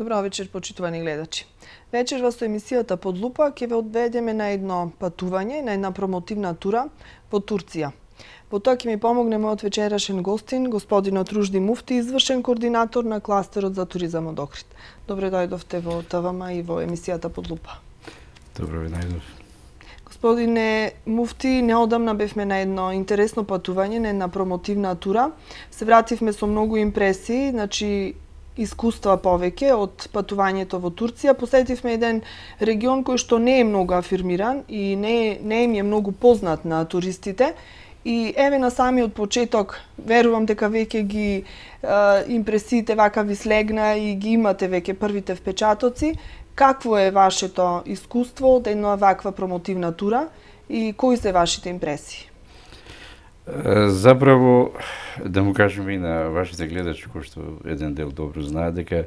Добро вечер, почитувани гледачи. Вечерва со емисијата Под лупа ќе ве одведеме на едно патување, на една промотивна тура во Турција. Во тоа ќе ми помогне мојот вечерашен гостин, господинот Ружди Муфти, извршен координатор на кластерот за туризам од Охрид. Добре дојдовте во ТВМ и во емисијата Под лупа. Добро ве најдов. Господине Муфти, неодамна бевме на едно интересно патување, на една промотивна тура. Се вративме со многу импресии, значи искуства повеќе од патувањето во Турција. Посетивме еден регион кој што не е многу афирмиран и не им е многу познат на туристите. И еве на самиот почеток, верувам дека веќе ги импресиите вака ви слегна и ги имате веќе првите впечатоци. Какво е вашето искуство од една ваква промотивна тура и кои се вашите импресии? Заправо, да му кажем и на вашите гледачи, кои што еден дел добро знаат, дека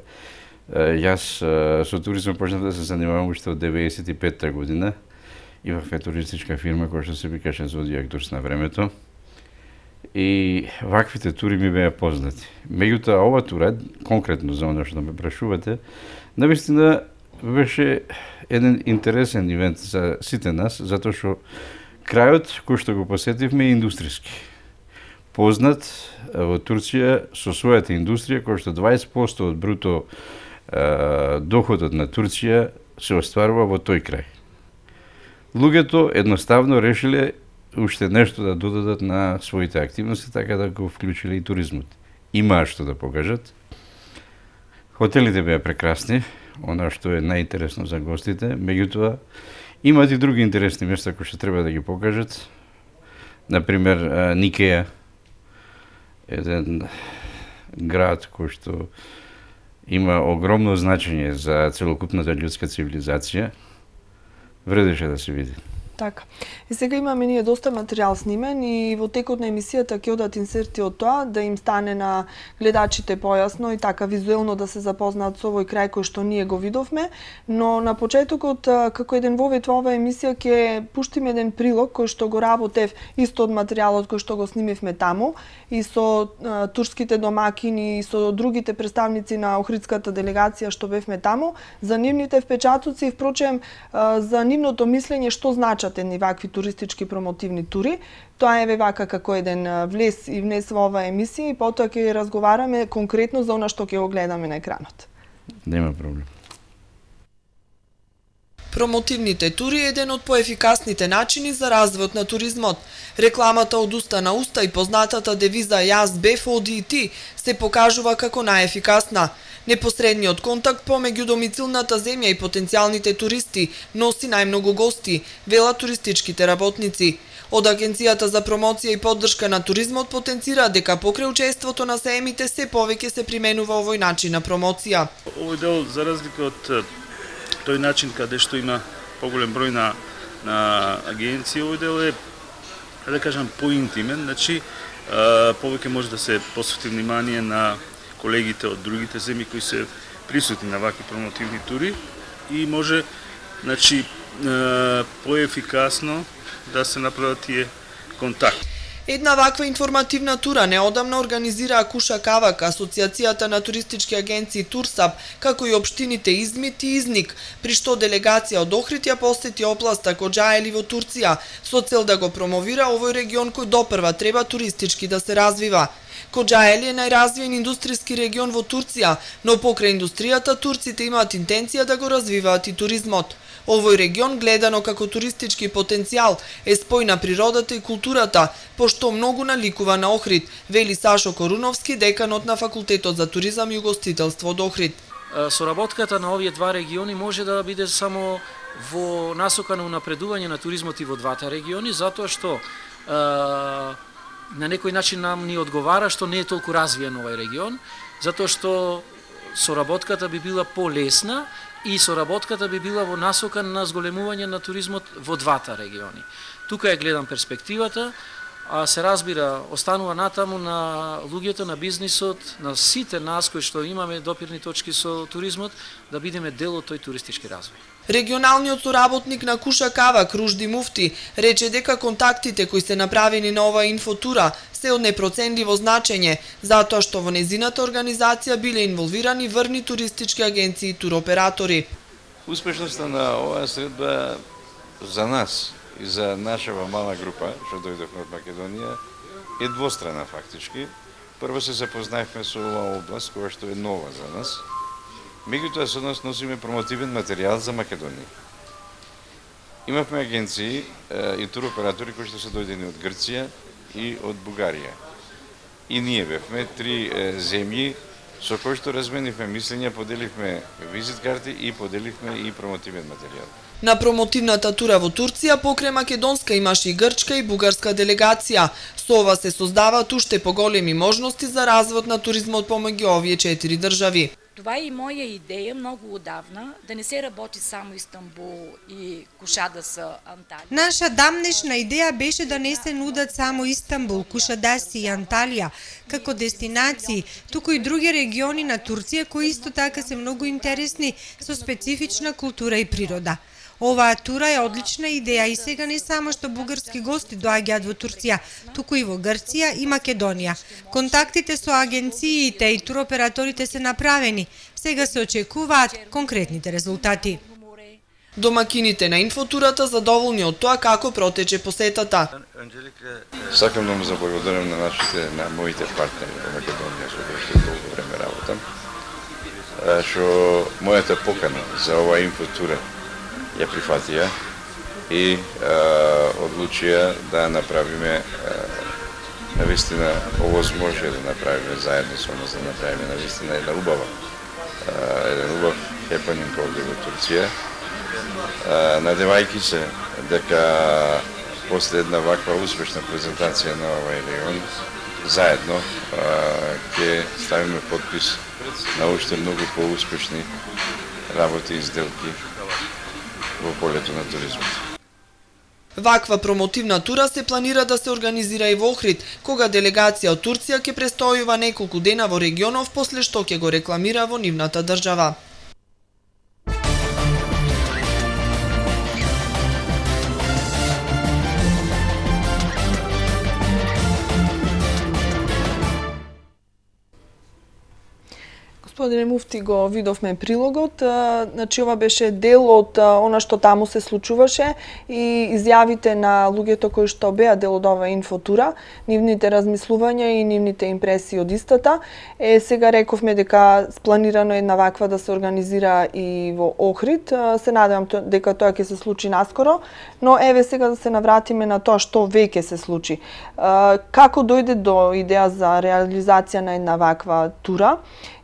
јас со туризмом почнав да се занимавам уште од 95-та година. Имавме туристичка фирма која што се викаше Зодиак Турс на времето. И ваквите тури ми беа познати. Меѓутоа, ова тура, конкретно за оно што ме прашувате, навистина беше еден интересен ивент за сите нас, затоа што крајот кој што го посетивме е индустријски. Познат во Турција со својата индустрија, која што 20% од бруто доходот на Турција се остварува во тој крај. Луѓето едноставно решиле уште нешто да додадат на своите активности, така да го вклучиле и туризмот. Имаа што да покажат. Хотелите беа прекрасни, она што е најинтересно за гостите, меѓутоа имаат и други интересни места кои што треба да ги покажат. Например, Никеја, еден град кој што има огромно значење за целокупната људска цивилизација, вредеше да се види. Така. И сега имаме ние доста материјал снимен и во текот на емисијата ќе одат инсерти од тоа да им стане на гледачите појасно и така визуелно да се запознаат со овој крај кој што ние го видовме, но на почетокот како еден вовет во оваа емисија ќе пуштиме еден прилог кој што го работев исто од материјалот кој што го снимивме таму и со турските домакини и со другите представници на охридската делегација што бевме таму, за нивните впечатоци и впрочем за нивното мислење што значат едни вакви туристички промотивни тури. Тоа е вака како еден влез и внес во оваа емисија и потоа ќе разговараме конкретно за она што ќе го гледаме на екранот. Нема проблем. Промотивните тури е еден од поефикасните начини за развојот на туризмот. Рекламата од уста на уста и познатата девиза "Јас бев, оди и ти" се покажува како најефикасна. Непосредниот контакт помеѓу домицилната земја и потенцијалните туристи носи најмногу гости, велат туристичките работници. Од Агенцијата за промоција и поддршка на туризмот потенцира дека покрај учеството на сеемите се повеќе се применува овој начин на промоција. Овој дел, за разлика од тој начин каде што има поголем број на агенции, овој дел е, да кажам, поинтимен, значи повеќе може да се посвети внимание на колегите од другите земји кои се присутни на вакви промотивни тури и може, значи, поефикасно да се направат тие контакти. Една ваква информативна тура неодамна организира Акуша Кавак, Асоциацијата на туристички агенции Турсап, како и општините Измит и Изник, при што делегација од Охрид ја посети областа Коџаели во Турција, со цел да го промовира овој регион кој допрва треба туристички да се развива. Коџаели е најразвиен индустријски регион во Турција, но покрај индустријата турците имаат интенција да го развиваат и туризмот. Овој регион, гледано како туристички потенцијал, е спој на природата и културата, пошто многу наликува на Охрид, вели Сашо Коруновски, деканот на Факултетот за туризам и угостителство од Охрид. Соработката на овие два региони може да биде само во насока на унапредување на туризмот и во двата региони, затоа што на некој начин нам ни одговара што не е толку развиен овој регион, затоа што соработката би била полесна и соработката би била во насока на зголемување на туризмот во двата региони. Тука гледам перспективата, а се разбира, останува натаму на луѓето, на бизнисот, на сите нас кои што имаме допирни точки со туризмот, да бидеме дел од тој туристички развој. Регионалниот соработник на Куша Кавак, Ружди Муфти, рече дека контактите кои се направени на оваа инфотура се од непроценливо значење, затоа што во незината организација биле инволвирани врни туристички агенции и туроператори. Успешноста на оваа средба за нас и за нашава мала група, што дојдовме од Македонија, е двострана фактички. Прво се запознаевме со оваа област, која што е нова за нас. Меѓутоа со нас носиме промотивен материјал за Македонија. Имавме агенции и туроператори кои што се дојдени од Грција и од Бугарија. И ние бевме три земји со кои што разменивме мислења, поделивме визит карти и поделивме и промотивен материјал. На промотивната тура во Турција покрај македонска имаше и грчка и бугарска делегација. Со ова се создаваат уште поголеми можности за развод на туризмот помеѓу овие 4 држави. Това е и моя идея много отдавна, да не се работи само Истанбул и Кушадасы, Анталија. Наша дамнешна идеја беше да не се нудат само Истанбул, Кушадаси и Анталија како дестинации, туку и други региони на Турција кои исто така се многу интересни со специфична култура и природа. Оваа тура е одлична идеја и сега не само што бугарски гости доаѓаат во Турција, туку и во Грција и Македонија. Контактите со агенциите и туроператорите се направени. Сега се очекуваат конкретните резултати. Домакините на инфотурата задоволни од тоа како протече посетата. Сакам да му заблагодарам на моите партнери во Македонија со кои што долго време работам, што мојата покана за оваа инфотура ја прифатија и одлучија да направиме навистина овозможие да направиме заедно со нас, да направиме навистина еден убав хепанинг овде во Турција, надевајќи се дека после една ваква успешна презентација на овај регион заедно ќе ставиме подпис на уште многу поуспешни работи и сделки во полето на туризмот. Ваква промотивна тура се планира да се организира и во Охрид, кога делегација од Турција ќе престојува неколку дена во регионов, после што ќе го рекламира во нивната држава. Господине Муфти, го видовме прилогот, значи ова беше дел од она што таму се случуваше и изјавите на луѓето кои што беа дел од оваа инфотура, нивните размислувања и нивните импресии од истата. Сега рековме дека спланирано една ваква да се организира и во Охрид. Се надевам дека тоа ќе се случи наскоро, но еве сега да се навратиме на тоа што веќе се случи. Како дојде до идеја за реализација на една ваква тура?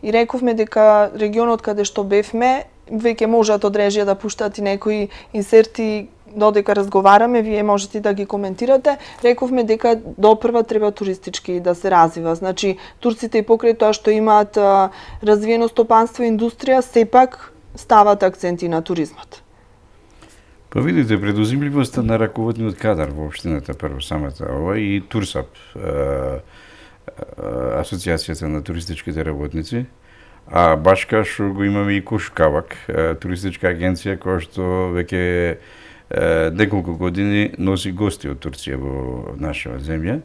И рековме дека регионот каде што бевме, веќе можат од режија да пуштат и некои инсерти додека разговараме, вие можете да ги коментирате. Рековме дека допрва треба туристички да се развива. Значи, турците и покрај тоа што имаат развиено стопанство и индустрија, сепак стават акценти на туризмот. Па видите, предузимливоста на раководниот кадар во општината, прво самата ова и Турсап, Асоциацијата на туристичките работници, а баш кај што го имаме и Куш Кавак, туристичка агенција која што веќе неколку години носи гости од Турција во нашава земја.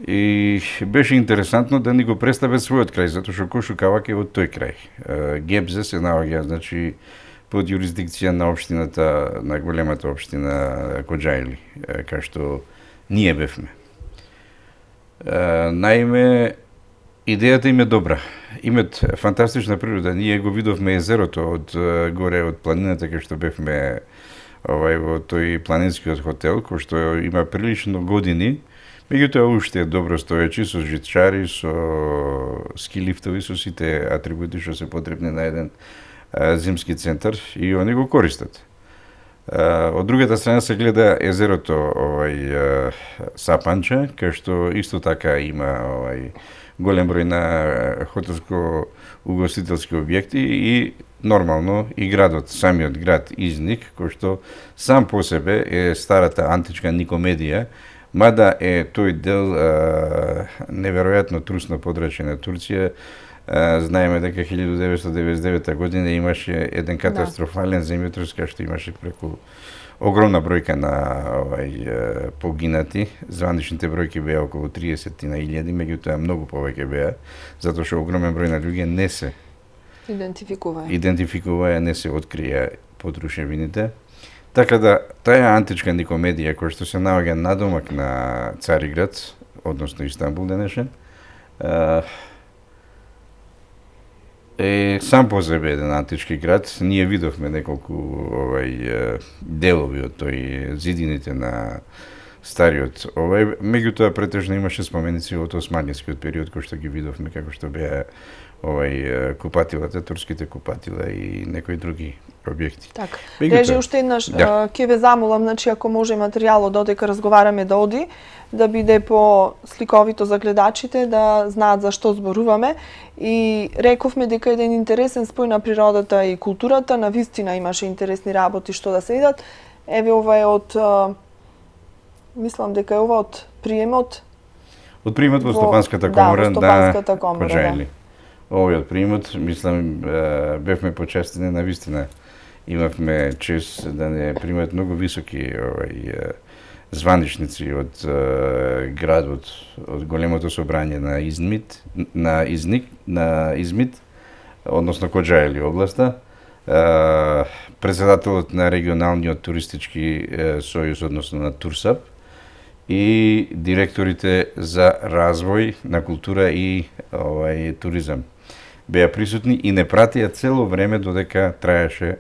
И беше интересантно да ни го представат својот крај, затоа што Куш Кавак е од тој крај. Гебзе се наоѓа, значи, под юрисдикција на општината, на големата општина Коџајли, кај што ние бевме. Наиме, идејата им е добра. Имат фантастична природа. Ние го видовме езерото од горе од планината кај што бевме во тој планинскиот хотел, кој што има прилично години, меѓутоа уште е добро стоечи со жичари, со ски лифтови, со сите атрибути што се потребни на еден зимски центар и они го користат. Од другата страна се гледа езерото Сапанче, кај што исто така има голем број на хотелско-угостителски објекти и нормално и градот, самиот град Изник, кој што сам по себе е старата античка Никомедија, мада е тој дел неверојатно трусно подрачје на Турција, Знаеме дека 1999 година имаше еден катастрофален земјотрес кај што имаше преку огромна бројка на погинати. Званичните бројки беа околу 30.000, меѓутоа многу повеќе беа, затоа што огромен број на луѓе не се идентификуваа, не се открија подрушевините. Така да, таа античка никомедија која што се наоѓа надомак на Цариград, односно Истанбул денешен, е сам по себе еден антички град. Ние видовме неколку делови од тој зидините на стариот меѓутоа претежно имаше споменици од османскиот период кој што ги видовме како што беа купатилата, турските купатила и некои други објекти. Така. Режи уште еднаш ќе ве замолам, значи ако може материјалот додека разговараме да оди, да биде по сликовито за гледачите, да знаат за што зборуваме. И рековме дека еден интересен спој на природата и културата, на вистина имаше интересни работи што да се видат. Еве ова е од мислам дека е ова од приемот. Од приемот во Стопанската комора на Коджајли. Овој од приемот, мислам, бевме почестени на вистина. Имавме чест да не примат многу високи званичници од градот, од големото собрање на Измит, односно Коджајли областа, председателот на регионалниот туристички сојуз, односно на Турсап, и директорите за развој на култура и туризам беа присутни и не пратија цело време додека траеше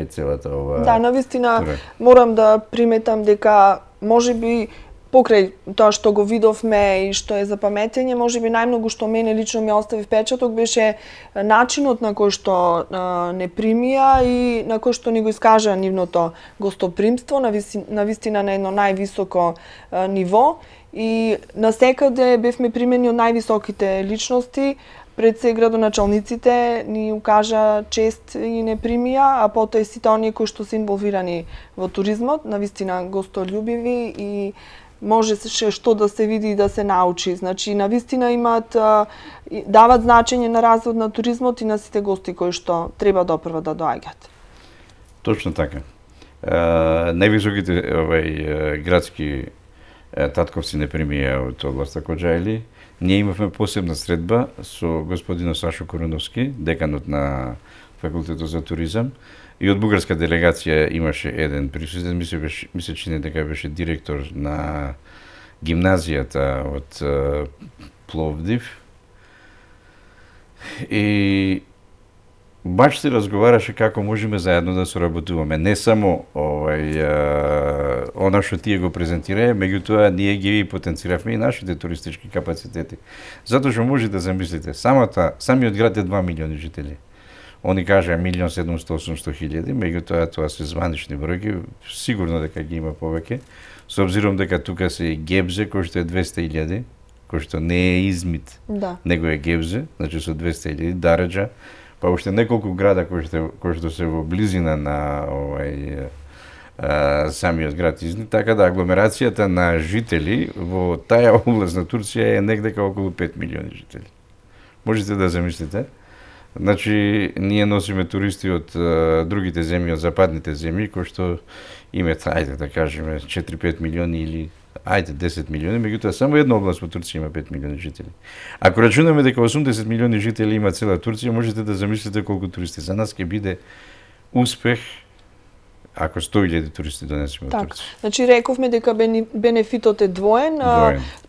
целата ова. Да, навистина морам да приметам дека можеби покрај тоа што го видовме и што е за паметење, можеби најмногу што мене лично ми остави впечаток беше начинот на кој што не примија и на кој што ни го искажа нивното гостопримство, навистина на едно највисоко ниво, и насекаде бевме примени од највисоките личности. Пред се градоначалниците ни укажа чест и не примија, а потоа и сите оние кои што се инволвирани во туризмот, навистина гостолюбиви и може што да се види и да се научи. Значи, навистина имаат, дават значење на развојот на туризмот и на сите гости кои што треба допрва да доаѓаат. Точно така. Највисоките градски татковци не примија од областа Коджајли. Ние имавме посебна средба со господинот Сашо Короновски, деканот на факултетот за туризам, и од бугарска делегација имаше еден присутен, ми се чини дека беше директор на гимназијата од Пловдив. И баш се разговараше како можеме заедно да соработуваме. Не само она што тие го презентираа, меѓутоа ние ги потенциравме и нашите туристички капацитети. Затоа што може да замислите, самиот град е 2 милиони жители. Они кажа 1.700.000, меѓутоа тоа се званични бројки, сигурно дека ги има повеќе, со обзиром дека тука се и Гебзе, кој што е 200.000, кој што не е Измит, него е Гебзе, значи со 200.000, Дареджа, па уште неколку града кои што се во близина на самиот град Измит, така да агломерацијата на жители во таа област на Турција е негдека околу 5 милиони жители. Можете да замислите. Значи, ние носиме туристи од другите земји, од западните земји, кои што имат, ајде да кажеме, 4-5 милиони или 10 милиони, меѓутоа само една област во Турција има 5 милиони жители. Ако рачунаме дека 80 милиони жители има цела Турција, можете да замислите колку туристи. За нас ќе биде успех ако 100.000 туристи донесеме од Турција. Значи рековме дека бенефитот е двоен.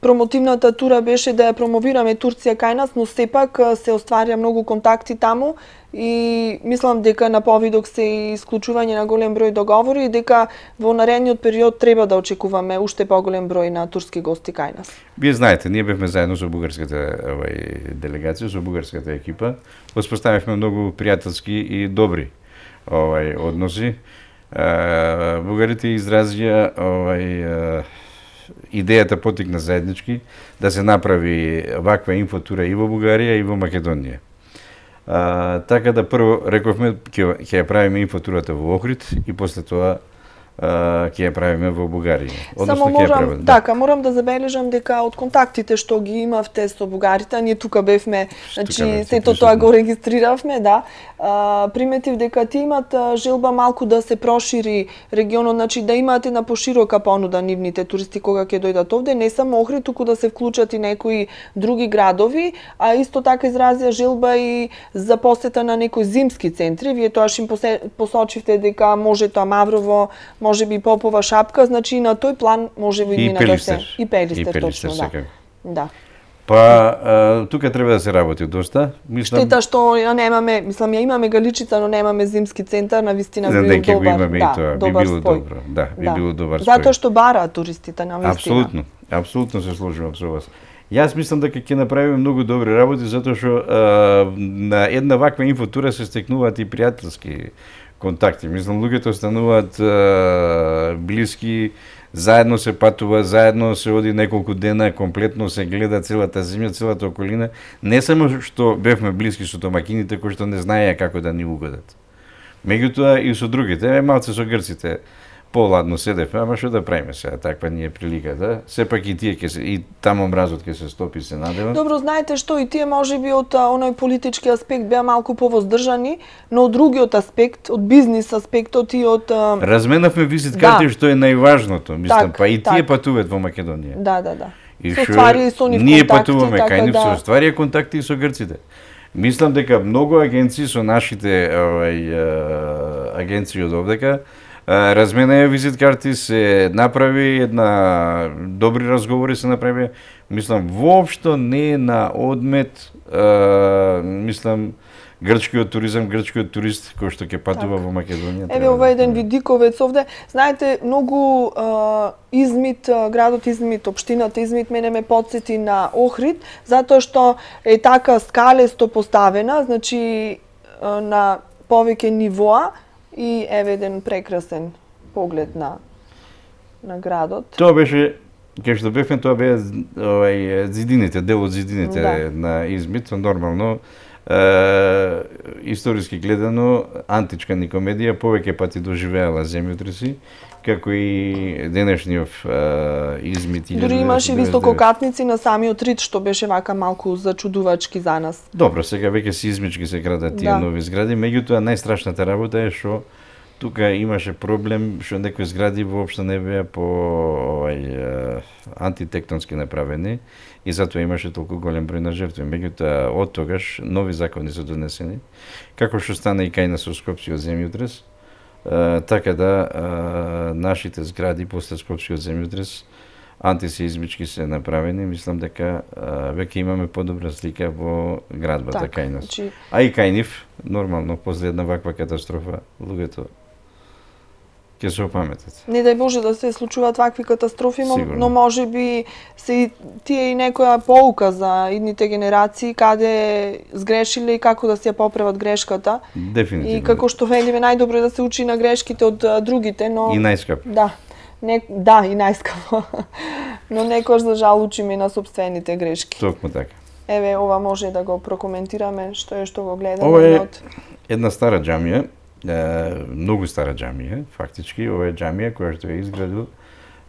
Промотивната тура беше да ја промовираме Турција кај нас, но сепак се остварија многу контакти таму и мислам дека на повидок се и исклучување на голем број договори и дека во наредниот период треба да очекуваме уште поголем број на турски гости кај нас. Вие знаете, ние бевме заедно со бугарската делегација, со бугарската екипа, воспоставивме многу пријателски и добри односи. Бугарите изразија идејата потекна заеднички да се направи ваква инфотура и во Бугарија и во Македонија. Така да прво рековме ќе ја правиме инфотурата во Охрид и после тоа ќе ја правиме во Бугарија. Само морам, така, морам да забележам дека од контактите што ги имавте со бугарите, ние тука бевме, значи сето тоа го регистриравме, да. Приметив дека ти имат желба малку да се прошири регионот, значи да имаат една поширока понуда нивните туристи кога ќе дојдат овде, не само Охрид, туку да се вклучат и некои други градови, а исто така изразија желба и за посета на некои зимски центри. Вие тоаш им посочивте дека може тоа Маврово, може би Попова Шапка, значи на тој план може би мина да се и Пелистер точно, да. Да. Па тука треба да се работи доста. Мислам штета што ја немаме, мислам ја имаме Галичица, но немаме зимски центар, на вистина би бил добар. Имаме и тоа, би било добро. Да, би било добар спој. Затоа што бараат туристите на вистина. Апсолутно се сложувам со вас. Јас мислам дека ќе направиме многу добри работи затоа што на една ваква инфотура се стекнуваат и пријателски контакти. Мислам луѓето стануваат блиски, заедно се патува, заедно се оди неколку дена, комплетно се гледа целата земја, целата околина. Не само што бевме блиски со домакините кои што не знаеа како да ни угодат. Меѓутоа и со другите, малце со грците, поладно седевме, ама што да правиме сега, таква ни е приликата. Сепак и тие ќе се и таму мразот ќе се стопи, се надевам. Добро, знаете што, и тие можеби од оној политички аспект беа малку повоздржани, но од другиот аспект, од бизнис аспектот и од разменавме визит карти, што е најважното, мислам, па и тие патуваат во Македонија. Да. И што ние патуваме кај нив, се остварија контакти и со грците. Мислам дека многу агенции со нашите агенции од овдека разменаја визит карти, се направи една добри разговори се направи. Мислам воопшто не е на одмет мислам грчкиот туризам, грчкиот турист кој што ќе патува во Македонија. Еве ова еден видиковец овде. Знаете, многу Измит, градот Измит, општината Измит мене ме потсети на Охрид, затоа што е така скалесто поставена, значи на повеќе нивоа. И еве еден прекрасен поглед на градот. Тоа беше, кај што бевме, тоа беа зидините, дел од зидините на Измит, нормално, историски гледано, античка Никомедија повеќе пати доживеала земјотреси, како и денешниот Измит. Дури имаше висококатници на самиот Рид, што беше вака малку зачудувачки за нас. Добро, сега веќе се измички се градат тие нови згради, меѓутоа најстрашната работа е што тука имаше проблем што некои згради воопшто не беа по антитектонски направени и затоа имаше толку голем број на жртви. Меѓутоа од тогаш нови закони се донесени, како што стана и кај нас со Скопскиот земјотрес. Така да нашите згради после Скопскиот земјотрес антисеизмички се направени, мислам дека веќе имаме подобра слика во градбата кај нас. А и кај нив, нормално, после една ваква катастрофа, луѓето ќе се опаметат. Не дај Боже да се случуваат вакви катастрофи, но може би се тие и некоја поука за идните генерации, каде сгрешиле и како да се ја поправат грешката. Дефинитивно. И како што велиме, најдобро е да се учи на грешките од другите, но и најскапо. Да, и најскапо. Но некош за жал учиме на собствените грешки. Токму така. Еве, ова може да го прокоментираме, што го гледаме. Ова е една стара џамија, многу стара џамија, фактички. Ова е џамија која што е изградил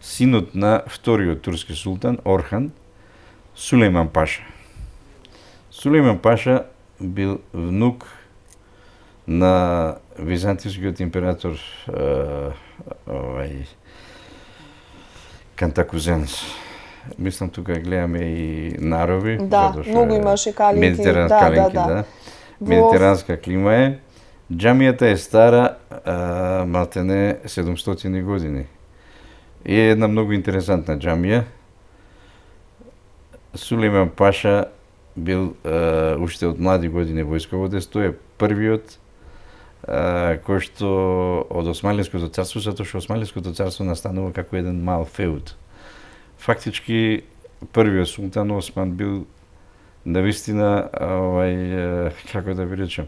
синот на вториот турски султан, Орхан, Сулейман Паша. Сулейман Паша бил внук на византискиот император Кантакузенс. Мислам тука гледаме и нарови. Да, многу имаше калинки. Медитеранска клима е. Џамијата е стара малтене 700 години. И е една многу интересантна џамија. Сулейман Паша бил уште од млади години војсководец, тој е првиот кој што од Османлиското царство, затоа што Османлиското царство настанува како еден мал феуд. Фактички првиот султан Осман бил навистина како да ви речем,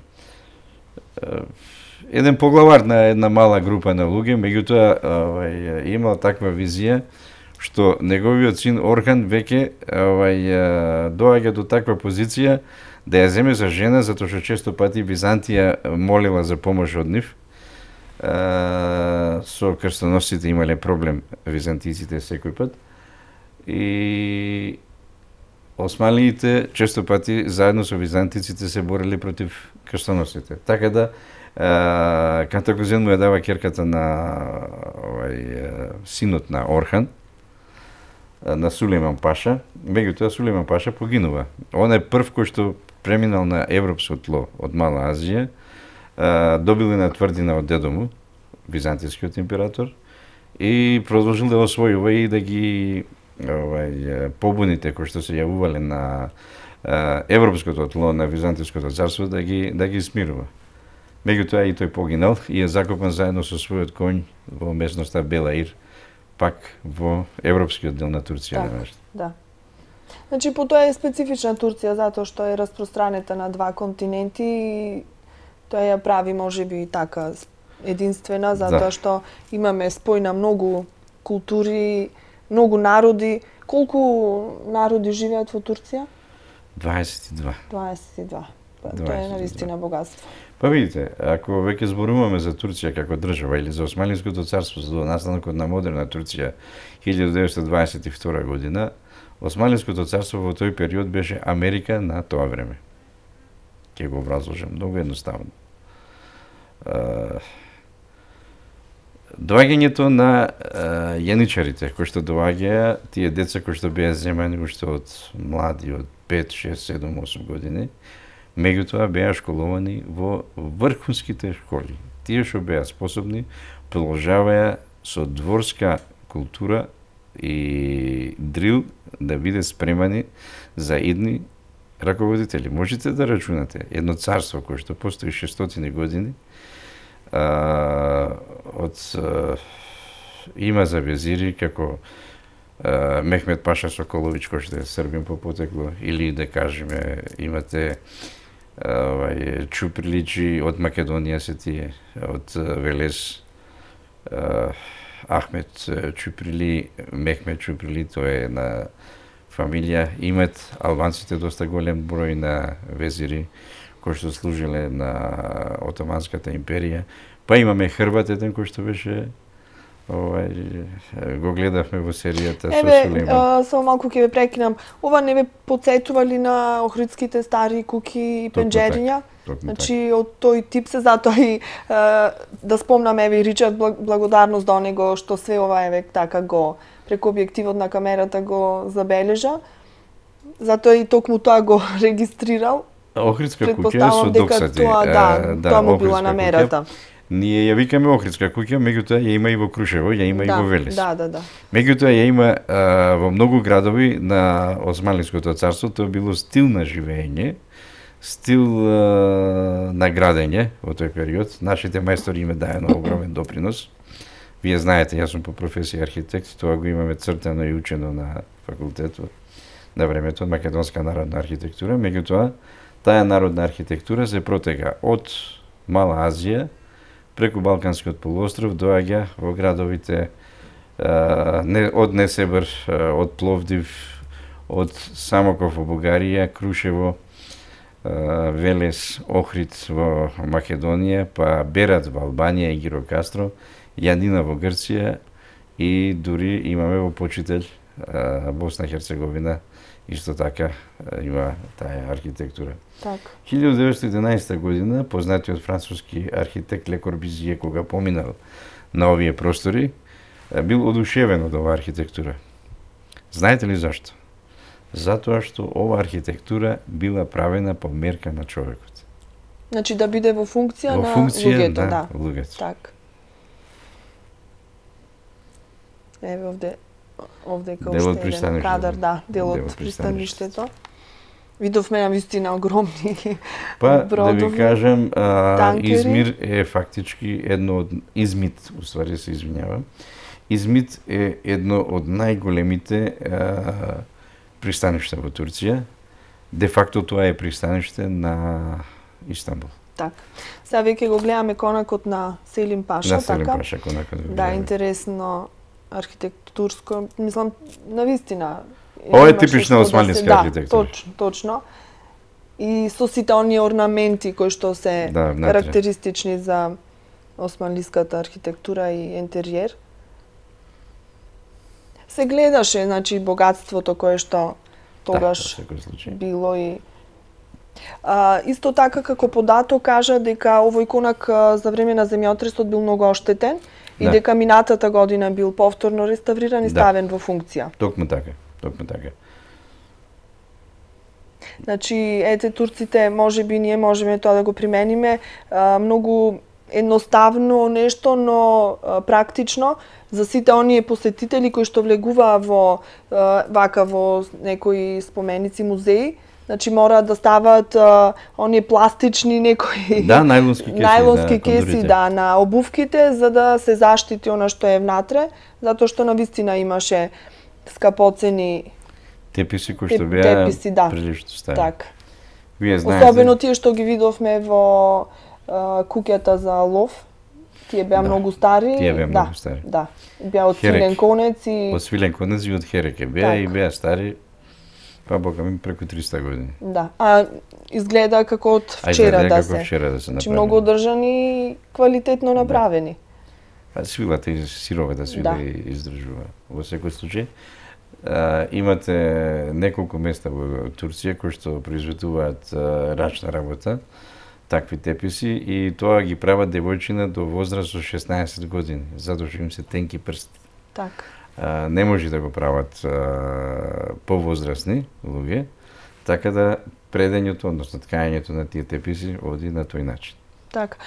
еден поглавар на една мала група на луѓе, меѓутоа имал таква визија што неговиот син Орхан веќе доаѓа до таква позиција да ја земе за жена, затоа што често пати Византија молила за помош од нив. со крстоносците имале проблем византиците секој пат и османите често пати заедно со византиците се борели против крстоносците. Така да Кантакузен му ја дава керката на синот на Орхан, на Сулейман Паша. Меѓутоа Сулейман Паша погинува. Он е прв кој што преминал на европско тло од Мала Азија, добил една тврдина од дедо му, византискиот император, и продолжил да освојува и да ги побуните кои што се јавувале на европското тло на византиското царство да ги смирува. Меѓутоа и тој погинал и е закопан заедно со својот конј во местноста Белаир, пак во европскиот дел на Турција. Так, да. Значи, потоа е специфична Турција затоа што е распространета на два континенти и тоа ја прави можеби така единствена затоа што имаме спој на многу култури, многу народи. Колку народи живеат во Турција? 22. 22. Тоа е навистина богатство. Па видите, ако веќе зборуваме за Турција како држава или за Османлиското царство до настанокот на модерна Турција 1922 година, Османлиското царство во тој период беше Америка на тоа време. Ќе го образложам многу едноставно. Доаѓањето на јаничарите, кои што доаѓаја, тие деца кои што беа земани уште од млади, од 5, 6, 7, 8 години, меѓутоа беа школовани во врхунските школи. Тие што беа способни, продолжаваја со дворска култура и дрил да биде спремани за идни раководители. Можете да рачунате едно царство кое што постои 600 години, има за везири како Мехмед Паша Соколович, кој што е србин по потекло, или да кажеме имате Чуприличи од Македонија се тие, од Велес, Ахмед Чуприли, Мехмед Чуприли, тоа е една фамилија. Имат албанците доста голем број на везири кои што служиле на Отоманската империја. Па имаме Хрват еден кој што беше го гледавме во серијата со Сулейман. Само малку ќе ве прекинам. Ова не ве потсетували на охридските стари куки и пенџериња? Значи, од тој тип се, затоа и да спомнам еве Ричард, благодарност до него што све ова еве така го преку објективот на камерата го забележа. Затоа и токму тоа го регистрирал. Охридска куќа со доксати. Тоа му била намерата. Ние ја викаме Охридска куќа, меѓутоа ја има и во Крушево, ја има и во Велес. Да. Меѓутоа ја има во многу градови на Османлиското царство, тоа било стил на живење, стил на градење во тој период. Нашите мајстори има даено огромен допринос. Вие знаете, јас сум по професија архитект, тоа го имаме цртано и учено на факултетот на времето, Македонска народна архитектура. Меѓутоа, таа народна архитектура се протега од Мала Азија, преку Балканскиот полуостров, доаѓа во градовите од Несебр, од Пловдив, од Самоков во Бугарија, Крушево, Велес, Охрид во Македонија, па Берат во Албанија и Гирокастро, Јанина во Грција и дури имаме во Почител, Босна и Херцеговина, исто така има таа архитектура. Так. 1911 година познатиот француски архитект Ле Корбузије, кога поминал на овие простори, бил одушевен од оваа архитектура. Знаете ли зашто? Затоа што оваа архитектура била правена по мерка на човекот. Значи да биде во функција на луѓето, да. Луѓето. Так. Еве овде као што е кадар, да, дел од пристаништето. Видовме на вистина огромни бродови. Да ви кажам, Измир е фактички едно од Измит, уствари се извинјавам. Измит е едно од најголемите пристаништа во Турција. Де факто тоа е пристаниште на Истанбул. Так. Сега веќе го гледаме конакот на Селим Паша, така? На Селим Паша конакот. Да, интересно архитектурско, мислам, навистина. Ова е типична османлиска архитектура. Да, точно. И со сите оние орнаменти кои што се карактеристични за османлиската архитектура и интериер. Се гледаше, значи, богатството кое што тогаш било и исто така како податок кажа дека овој конак за време на земјотресот бил многу оштетен и дека минатата година бил повторно реставриран и ставен во функција. Токму така. Значи, ете, турците, можеби ние можеме тоа да го примениме, многу едноставно нешто, но практично за сите оние посетители кои што влегуваа во некои споменици, музеи. Значи мора да стават оние пластични некои најлонски кеси на обувките за да се заштити она што е внатре, затоа што навистина имаше скапоцени теписи кои што беа прилично стари. Так. Вие знаете, особено тие што ги видовме во куќата за лов, тие беа многу стари. Тие беа многу стари. Да. Беа од свилен конец и од свилен конец и од хереке беа и беа стари. Па бога ми преку 300 години. Да. А изгледа како од вчера да се. Значи многу одржани и квалитетно направени. Па свилата и сировата свила издржува. Во секој случај имате неколку места во Турција кои што произведуваат рачна работа, такви теписи и тоа ги прават девојчина до возраст од 16 години, затоа што им се тенки прсти. Така. Не може да го прават повозрастни луѓе, така да предењето, односно ткањето на тие теписи оди на тој начин. Така.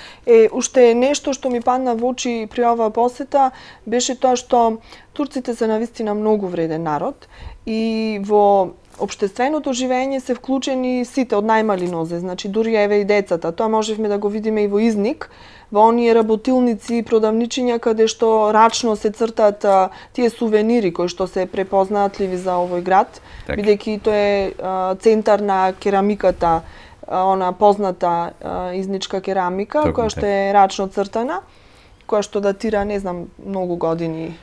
Уште нешто што ми падна во очи при оваа посета беше тоа што турците се навистина многу вреден народ и во општественото живење се вклучени сите од најмали нозе, значи дури еве и децата. Тоа можевме да го видиме и во Изник, во оние работилници и продавничиња каде што рачно се цртаат тие сувенири кои што се препознатливи за овој град, бидејќи тоа е центар на керамиката, она позната изничка керамика, која што е рачно цртана, која што датира, не знам, многу години.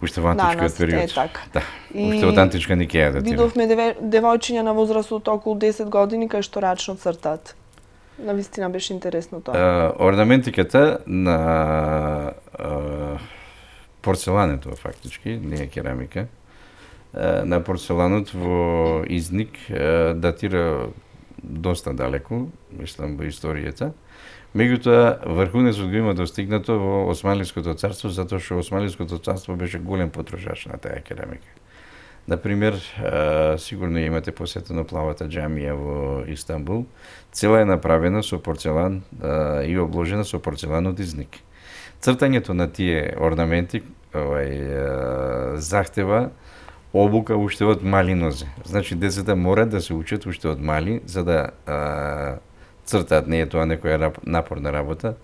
Уште во античкиот период. Да. Уште од античка Никеја датира. Видовме девојчиња на возраст од околу 10 години кај што рачно цртаат. Навистина беше интересно тоа. Орнаментиката на порцелането фактички, не е керамика. На порцеланот во Изник датира доста далеку, мислам, во историјата. Меѓутоа, врхунецот го има достигнато во Османлиското царство, затоа што Османлиското царство беше голем потрошач на таа керамика. Например, сигурно имате посетено плавата џамија во Истанбул. Цела е направена со порцелан и обложена со порцелан од Изник. Цртањето на тие орнаменти захтева обука уште од мали нозе. Значи, децата мора да се учат уште од мали, за да цртаат. Не е тоа некоја напорна работа.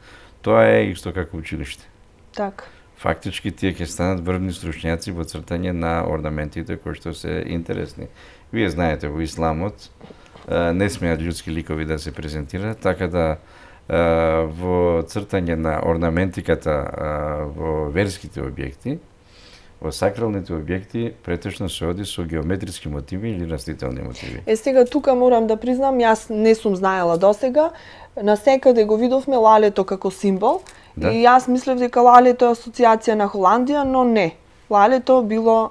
Тоа е исто како училиште. Така. Фактички тие ќе станат врвни стручњаци во цртање на орнаментите кои што се интересни. Вие знаете, во исламот не смеат људски ликови да се презентираат, така да во цртање на орнаментиката во верските објекти, во сакралните објекти претежно се оди со геометриски мотиви или растителни мотиви. Сега тука морам да признам, јас не сум знаела досега, насекаде го видовме лалето како символ. Да. И јас мислев дека лалето е асоциација на Холандија, но не. Лалето било,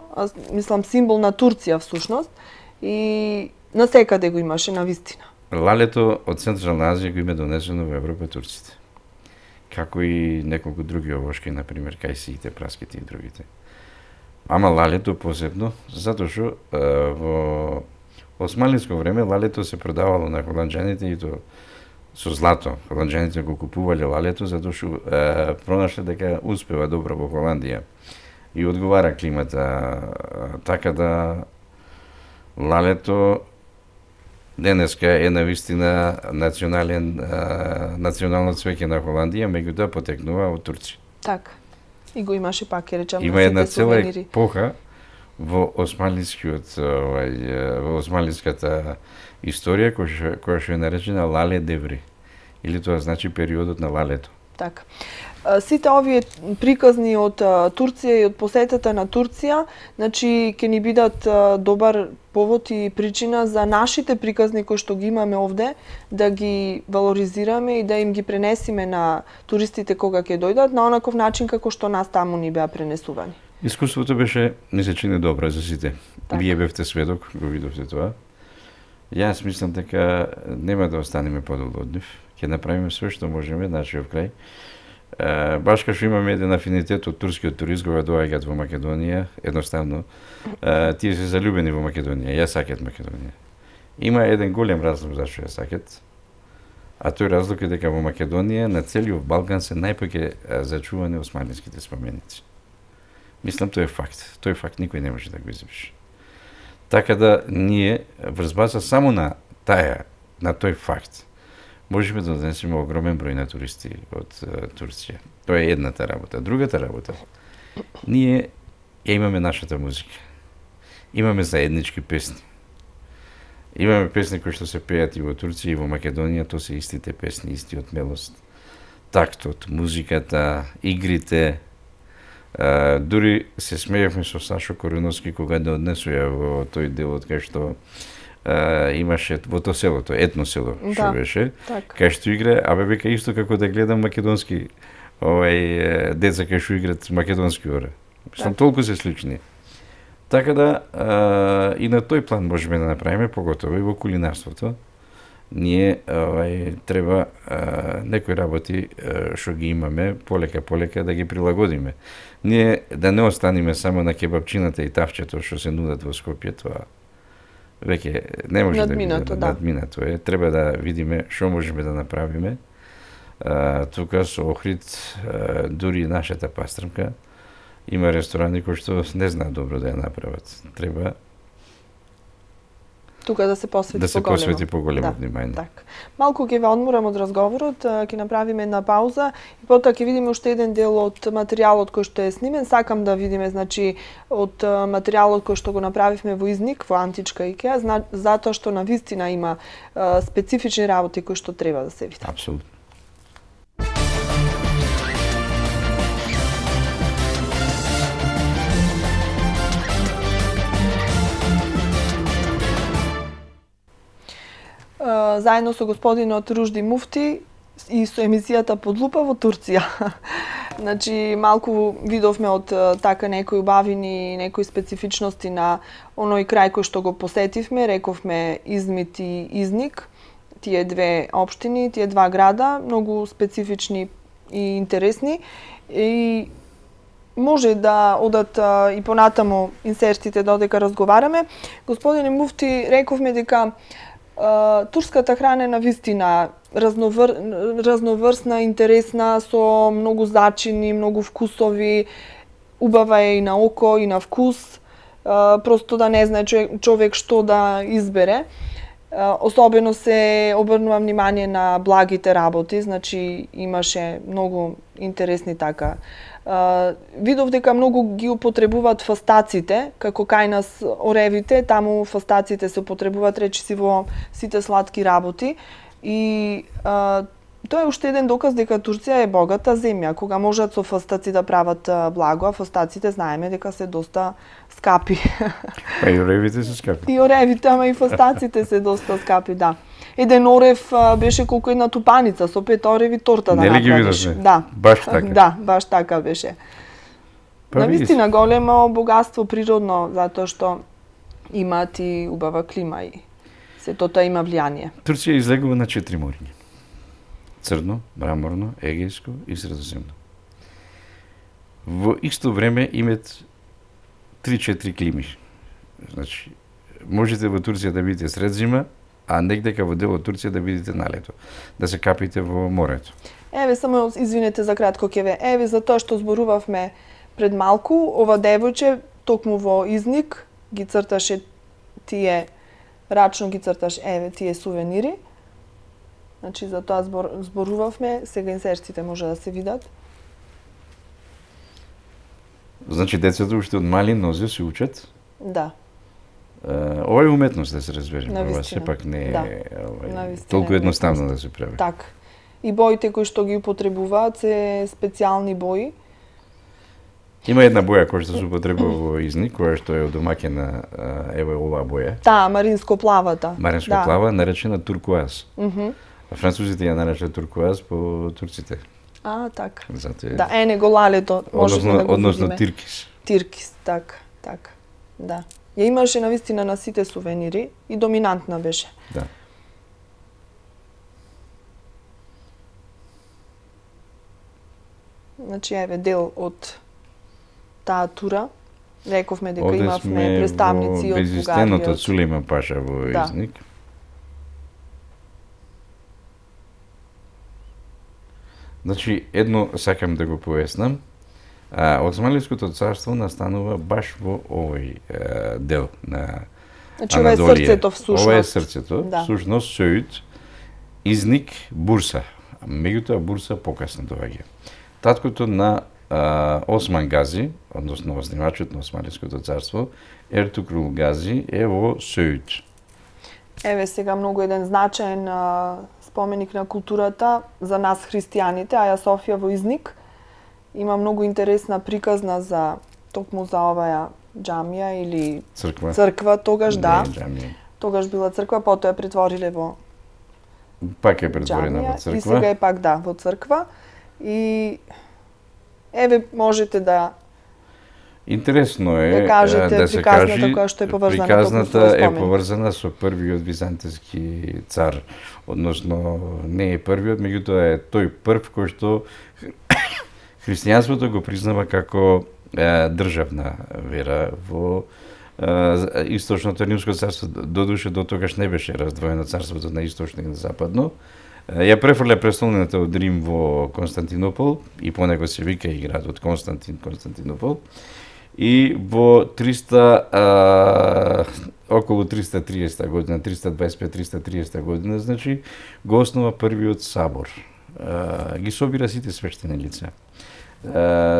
мислам, символ на Турција всушност и насекаде го имаше навистина. Лалето од Централна Азија го има донесено во Европа турците. Како и неколку други овошки, например, кајсиите, праските и другите. Ама лалето посебно, затоа што во османлиско време лалето се продавало на холанџаните и тоа со злато. Холанџаните го купувале лалето затоа што пронашле дека успева добро во Холандија и одговара климата, така да лалето денеска е навистина национално цвеќе на Холандија, меѓутоа потекнува од Турција. Така. И го имаше пак, ќе речам, има една цела епоха во османлиската историја која што е наречена Лале Деври. Или тоа значи периодот на лалето. Така. сите овие приказни од Турција и од посетата на Турција, значи ќе ни бидат добар повод и причина за нашите приказни кои што ги имаме овде да ги валоризираме и да им ги пренесиме на туристите кога ќе дојдат на онаков начин како што нас таму ни беа пренесувани. Искуството беше, ми се чини добро за сите. Так. Вие бевте сведок, го видовте тоа. Јас мислам дека нема да останеме подолу од нив. Ќе направиме све што можеме, нашиот крај. Баш кај што имаме еден афинитет од турскиот турист, кога доаѓаат во Македонија, едноставно, тие се залюбени во Македонија, ја сакат Македонија. Има еден голем разлог зашто ја сакат, а тој разлог е дека во Македонија на целиот Балкан се најпоќе зачувани османските споменици. Мислам, тој е факт. Тој факт никој не може да го избрише. Така да ние врз база само на тој факт, можеме да донесеме огромен број на туристи од Турција. Тоа е едната работа. Другата работа, ние ја имаме нашата музика. Имаме заеднички песни. Имаме песни кои што се пеат и во Турција и во Македонија, тоа се истите песни, истиот мелост. Тактот, музиката, игрите. Дури се смеевме со Сашо Коруновски кога не однесуја во тој дел од кај што имаше во тоа селото, етно село, што беше, кај што игра, века исто како да гледам македонски деца кај што играат македонски ора. Мислам, толку се слични. Така да и на тој план можеме да направиме, поготово и во кулинарството. Ние треба некои работи што ги имаме полека да ги прилагодиме. Ние да не останеме само на кебапчината и тавчето што се нудат во Скопје, тоа веќе не може надминато, да биде надминато е. Треба да видиме што можеме да направиме. Тука со Охрид, дури нашата пастрмка, има ресторани кои што не знаат добро да ја направат. Треба тука да се посвети поголемо внимание. Так. Малку ќе ве одморам од разговорот, ќе направиме една пауза и потоа ќе видиме уште еден дел од материјалот кој што е снимен. Сакам да видиме, значи, од материјалот кој што го направивме во Изник, во Античка Икеа, затоа што навистина има специфични работи кои што треба да се видат. Апсолутно. Заедно со господинот Ружди Муфти и со емисијата Под лупа во Турција. Значи, малку видовме од така некои убавини, некои специфичности на оној крај кој што го посетивме, рековме Измит и Изник, тие две општини, тие два града, многу специфични и интересни. И може да одат и понатамо инсертите додека разговараме. Господине Муфти, рековме дека турската храна е навистина разноврсна, интересна, со многу зачини, многу вкусови, убава е и на око, и на вкус, просто да не знае човек што да избере. Особено се обрнува внимание на благите работи, значи имаше многу интересни така. Видов дека многу ги употребуваат фастаците, како кај нас оревите, таму фастаците се употребуваат речиси во сите сладки работи. И тоа е уште еден доказ дека Турција е богата земја, кога можат со фастаци да прават благо, а фастаците знаеме дека се доста скапи. Па и оревите се скапи. И оревите, ама и фастаците се доста скапи, да. Еден орев беше колку една тупаница, со 5 ореви торта да направиш. Да, баш така. Да, баш така беше. Навистина големо богатство природно, затоа што имаат и убава клима и сето тоа има влијание. Турција излегува на 4 мориња. Црно, мраморно, Егејско и Средоземно. Во исто време имат 3-4 клими. Значи, можете во Турција да бидете сред зима, а негдека во дел од Турција да бидете на лето, да се капите во морето. Еве, само извинете за кратко кеве. Еве, за тоа што зборувавме пред малку, ова девојче токму во Изник ги црташе тие, рачно ги црташ, еве, тие сувенири. Значи, за тоа зборувавме, сега инсерциите може да се видат. Значи, децата уште од мали нозе се учат? Да. Ова е уметност, да се разбереме. Ова сепак не е да. толку едноставно да се прави. Так. и боите кои што ги употребуваат се специјални бои. Има една боја која што се употребува во изник, која што е од домаќина, ево оваа боја. Таа, маринско-плавата. Маринско-плава, наречена туркоаз. Французите ја нарече туркоаз по турците. Така. Зато Да, него лалето, можеме да го односно видиме. тиркис. Тиркис, така. Да. Ја имаше навистина на сите сувенири и доминантна беше. Да. Значи, еве, дел од таа тура. Рековме дека Овде имавме представници од безистеното Бугарија. Сулейман Паша во Да. изник. Значи, едно сакам да го пояснам. Османлиското царство настанува баш во овој дел на Значи, ова е Анадолија. срцето всушност. Ова е срцето, Да. всушност Сөјүт, изник Бурса. Меѓутоа Бурса покасно доаѓа. Таткото на Осман Гази, односно основачот на Османлиското царство, Ертукрул Гази е во Сөјүт. Еве сега многу еден значаен споменик на културата за нас христијаните, Аја Софија во изник. Има многу интересна приказна за токму за оваа џамија или Црква. тогаш, да. Не, џамија. Тогаш била црква, потоа ја претвориле во Пак е претворена во џамија црква. и сега е пак во црква. И еве можете да Интересно е да кажете да се приказната кажи, која што е поврзана приказната токму со е спомен. поврзана со првиот византиски цар, односно не е првиот, меѓутоа е тој прв кој што христијанството го признава како државна вера во источното римско царство. Додуше до тогаш не беше раздвоено царството на источно и на западно. Ја префрля престолнината од Рим во Константинопол и по него се вика и градот Константинопол. И во околу 330 година, 325-330 година, значи, го основа првиот собор. Ги собира сите свештени лица.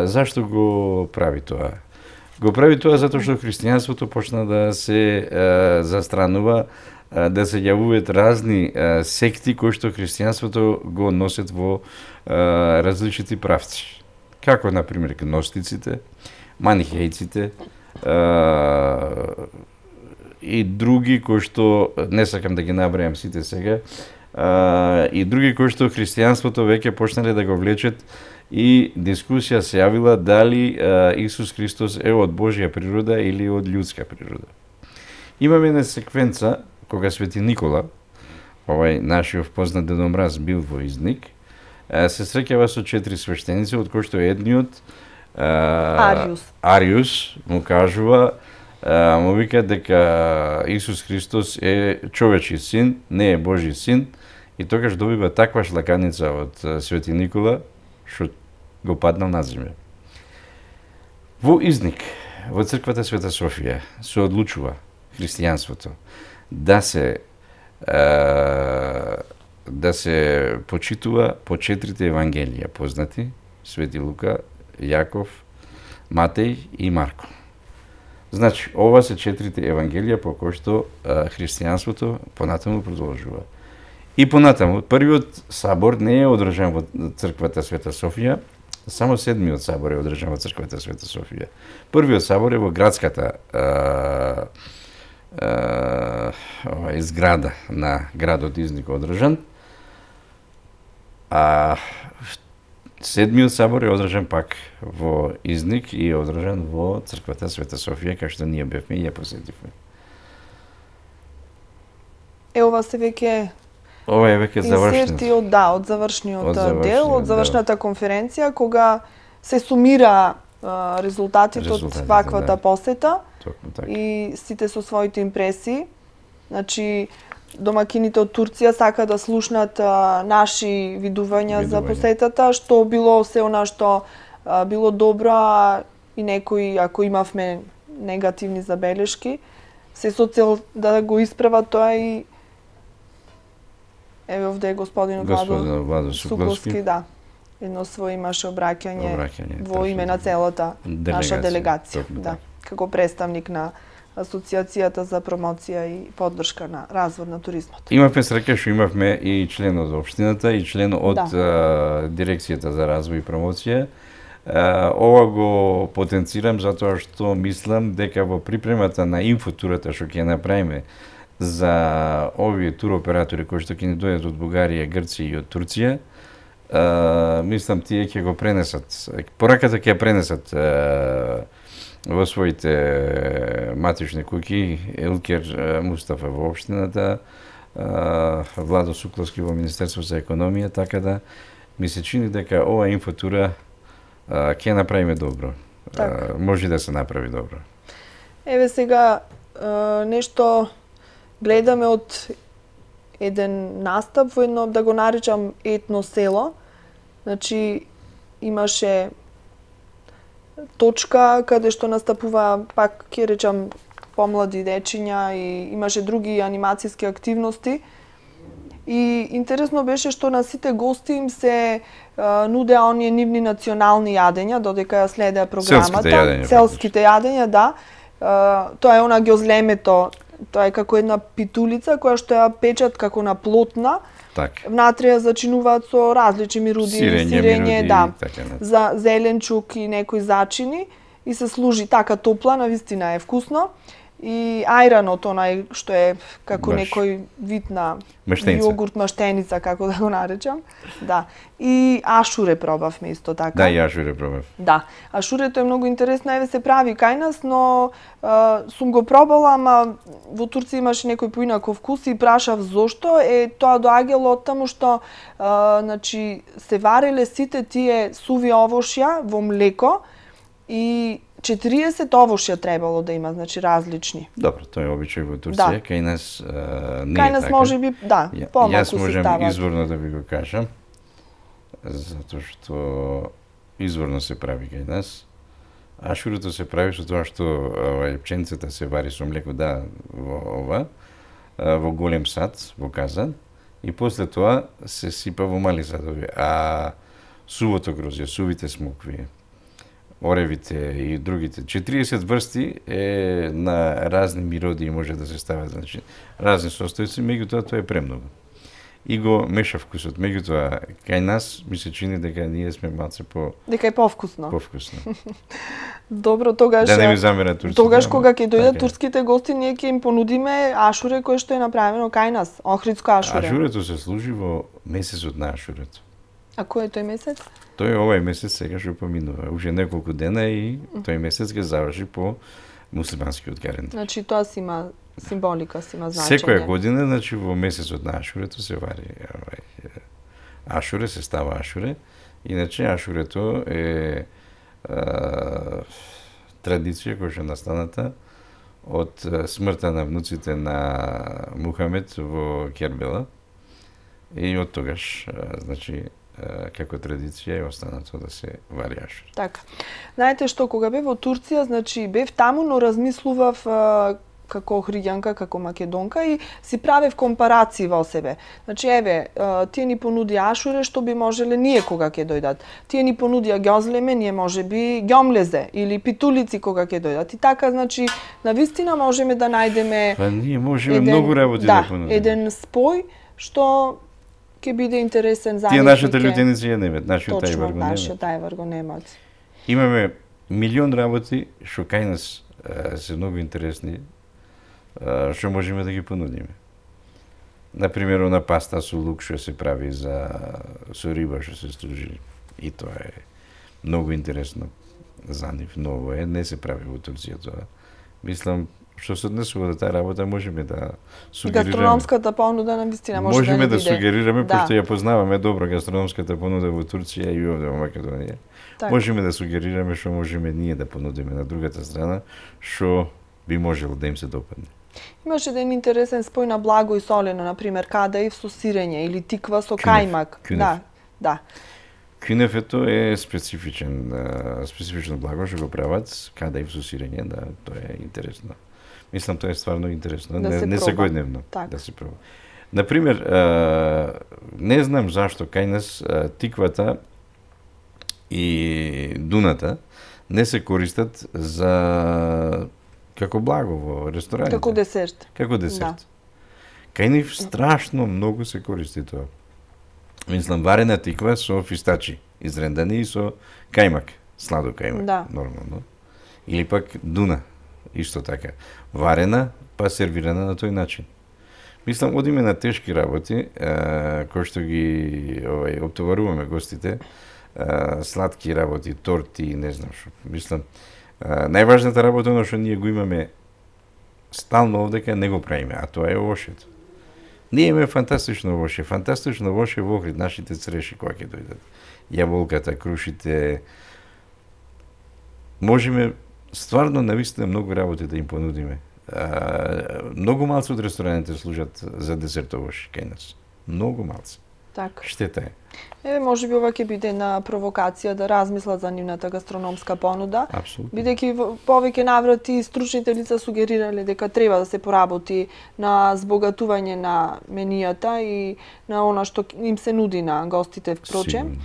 Зашто го прави тоа? Го прави тоа затоа што христијанството почна да се застранува, да се јавуваат разни секти кои што христијанството го носат во различити правци. Како, например, гностиците, манихејците и други кои што, не сакам да ги набрајам сите сега, и други кои што христијанството веќе почнале да го влечат и дискусија се јавила дали Исус Христос е од Божја природа или од људска природа. Имаме една секвенца кога Свети Никола, овај нашиот познат дедомраз, бил во изник, се среќава со 4 свештеници, од кои што едниот Ариус му кажува, му вика дека Исус Христос е човечи син, не е Божи син, и тогаш добива таква шлаканица од Свети Никола, што го паднал на земја. Во изник, во црквата Света Софија, се одлучува христијанството да се почитува по 4 евангелија познати, Свети Лука, Јаков, Матеј и Марко. Значи, ова се 4 евангелија по кои што христијанството понатаму продолжува. И понатаму, првиот собор не е одржан во црквата Света Софија, само 7-миот собор е одржан во црквата Света Софија. Првиот собор е во градската зграда на градот Изник одржан, а 7-миот собор е одржан пак во Изник и е одржан во црквата Света Софија, кај што ние бевме и ја посетивме. Ова се веќе Ова е веќе завршено. Инсерти од завршниот дел, од завршната дел. конференција, кога се сумира резултатите од ваквата посета и сите со своите импресии. Значи, домакините од Турција сака да слушнат наши видувања за посетата, што било се она што било добро, и некои, ако имавме негативни забелешки, се со цел да го исправат тоа и еве овде е господин Владо Суковски, да. Едно свој имаше обраќање во име на целата наша делегација, да, како представник на Асоциацијата за промоција и поддршка на развод на туризмот. Имавме среќа што имавме и член од општината и член од дирекцијата за развој и промоција. Ова го потенцирам затоа што мислам дека во припремата на инфотурата што ќе направиме за овие туроператори кои што ќе ни дојдат од Бугарија, Грција и од Турција, мислам тие ќе го пренесат. Пораката ќе ја пренесат во своите матични куќи, Елкер Мустафа во општината, Владо Сукловски во Министерство за економија, така да ми се чини дека ова инфотура ќе направиме добро. Може да се направи добро. Еве сега нешто гледаме од еден настап во едно, да го наречам, етно село. Значи имаше точка каде што настапува, пак ќе речам, помлади дечиња и имаше други анимацијски активности. И интересно беше што на сите гости им се нудеа оние нивни национални јадења, додека ја следеа програмата. Селските јадења, да. Тоа е она ѓозлемето, тоа е како една питулица која што ја печат како на плотна. Внатре ја зачинуваат со различни мируди, сирење, да, за зеленчук и некои зачини и се служи така топла, навистина е вкусно. И ајранот, онај што е како некој вид на јогурт, маштеница, како да го наречам. Да. И ашуре пробавме исто така. Да, и ашуре пробав. Да. Ашурето е многу интересно, еве се прави кај нас, но сум го пробала, ама во Турција имаше некој поинаков вкус и прашав зошто. Тоа доаѓало од таму што значи се вареле сите тие суви овошја во млеко и 40 овошја требало да има, значи различни. Добро, тоа е обичај во Турција, кај нас не е така. Кај нас можеби, да, помалку се стават. Јас можам изворно да ви го кажам, затоа што изворно се прави кај нас. Ашурето се прави со тоа што пченицата се вари со млеко, да, во голем сад, во казан, и после тоа се сипа во мали садови, а сувото грозје, сувите смокви, оревите и другите. 40 врсти е на разни мироди може да се стават, значи разни состојци, меѓутоа тоа е премногу. И го меша вкусот. Меѓутоа кај нас ми се чини дека ние сме малце дека е повкусно. Повкусно. Добро, тогаш да не ми замерат турците. Тогаш кога ќе дојдат турските гости, ние ќе им понудиме ашуре кое што е направено кај нас, охридско ашуре. Ашурето се служи во месецот на ашурето. А кој е тој месец? Тој е овај месец сега што поминува. Уште неколку дена и тој месец ќе заврши по муслиманскиот календар. Значи тоа си има символика, си има значење. Секоја година, значи во месецот на ашурето се вари ашуре, се става ашуре. Иначе ашурето е традиција која што настаната од смртта на внуците на Мухамед во Кербела. И од тогаш, значи, како традиција е останато да се вари ашур. Така. Знаете што, кога бев во Турција, значи бев таму, но размислував како охриѓанка, како македонка и си правев компарации во себе. Значи, еве, тие ни понуди ашуре што би можеле ние кога ќе дојдат. Тие ни понудија ѓозлеме, ние можеби ѓомлезе или питулици кога ќе дојдат. И така, значи, навистина можеме да најдеме Па ние можеме многу работи да понудиме. Еден спој што ќе биде интересен за тие нашите луѓеници ја немат, нашиот тајвар го немат. Нашиот тајвар го немат. Имаме милион работи што кај нас се многу интересни, што можеме да ги понудиме. Например, на паста со лук што се прави со риба што се служи, и тоа е многу интересно за нив, ново е, не се прави во Турција тоа. Мислам, што се однесува до таа работа, можеме да сугерираме. Гастрономската понуда навистина може можеме да биде. Сугерираме, пошто ја познаваме добро гастрономската понуда во Турција и овде во Македонија. Так. Можеме да сугерираме што можеме ние да понудиме на другата страна, што би можело да им се допадне. Имаше еден интересен спој на благо и солено, например, кадаив со сирење или тиква со кајмак. Кюнеф. Да. Кюнефето е специфично благо што го прават, кадаив со сирење, да, тоа е интересно. Мислам, тоа е стварно интересно, да не секојдневно да се проба. Например, не знам зашто кај нас тиквата и дуната не се користат за како благо во рестораните. Како десерт. Како десерт. Да. Кај нив страшно многу се користи тоа. Мислам, варена тиква со фистачи, изрендани и со кајмак, сладо кајмак, Да. нормално. Или пак дуна, исто така. Варена, па сервирана на тој начин. Мислам, одиме на тешки работи, кои што ги оптоваруваме гостите, сладки работи, торти, не знам што. Мислам, најважната работа е што ние го имаме стално овдека, не го правиме, а тоа е овошјето. Ние имаме фантастично воше во Охрид, нашите цреши кога ќе дојдат. Јаболката, крушите. Можеме стварно навистина многу работи да им понудиме. Многу малци од рестораните служат за десертовоши кај нас. Многу малци. Така. Штета е. Еве, може би ова ќе биде една провокација да размислат за нивната гастрономска понуда. Апсолутно. Бидејќи во повеќе наврати стручните лица сугерирале дека треба да се поработи на збогатување на менијата и на она што им се нуди на гостите впрочем.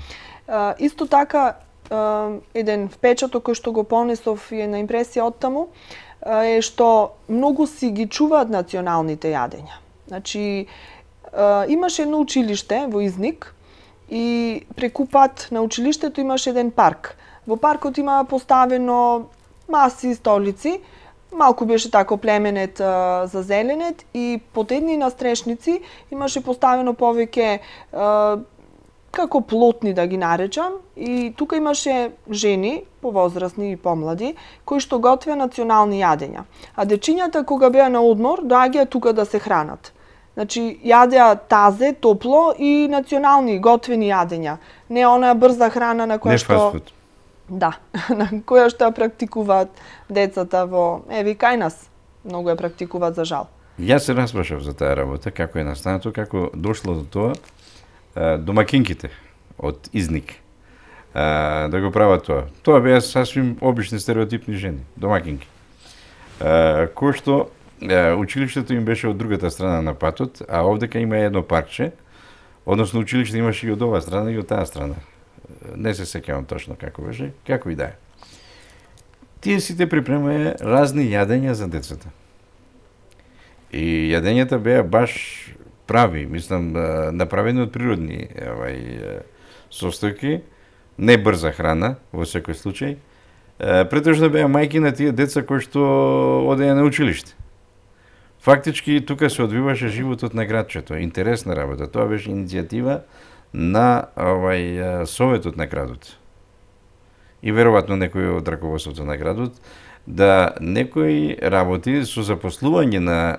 Исто така, еден впечаток кој што го понесов и една импресија од таму е што многу си ги чуваат националните јадења. Значи, имаше едно училиште во Изник и преку пат на училиштето имаше еден парк. Во паркот има поставено маси и столици, малку беше тако племенет за зеленет и под едни настрешници имаше поставено повеќе како плотни да ги наречам, и тука имаше жени, повозрасни и помлади, кои што готвеа национални јадења. А дечињата кога беа на одмор, доаѓаат тука да се хранат. Значи, јадеа тазе, топло и национални, готвени јадења. Не онаа брза храна на која Не што... фастфуд. Да, на која што ја практикуваат децата во... Еви, кај нас многу ја практикуваат, за жал. Јас се распрашав за таа работа, како е настанато, како дошло до тоа, домакинките од Изник да го прават тоа. Тоа беа сасвим обични стереотипни жени, домакинки. Кој што училиштето им беше од другата страна на патот, а овдека има едно паркче, односно училиште имаше и од оваа страна и од таа страна. Не се сеќавам точно како беше, како и да е. Тие сите припремаја разни јадења за децата. И јадењата беа баш прави, мислам, направени од природни состојки, не брза храна во секој случај. Претежно беа мајки на тие деца кои што одеа на училиште. Фактички тука се одвиваше животот на градчето. Интересна работа. Тоа беше иницијатива на Советот на градот. И веројатно некој од раководството на градот, да некои работи со запослување на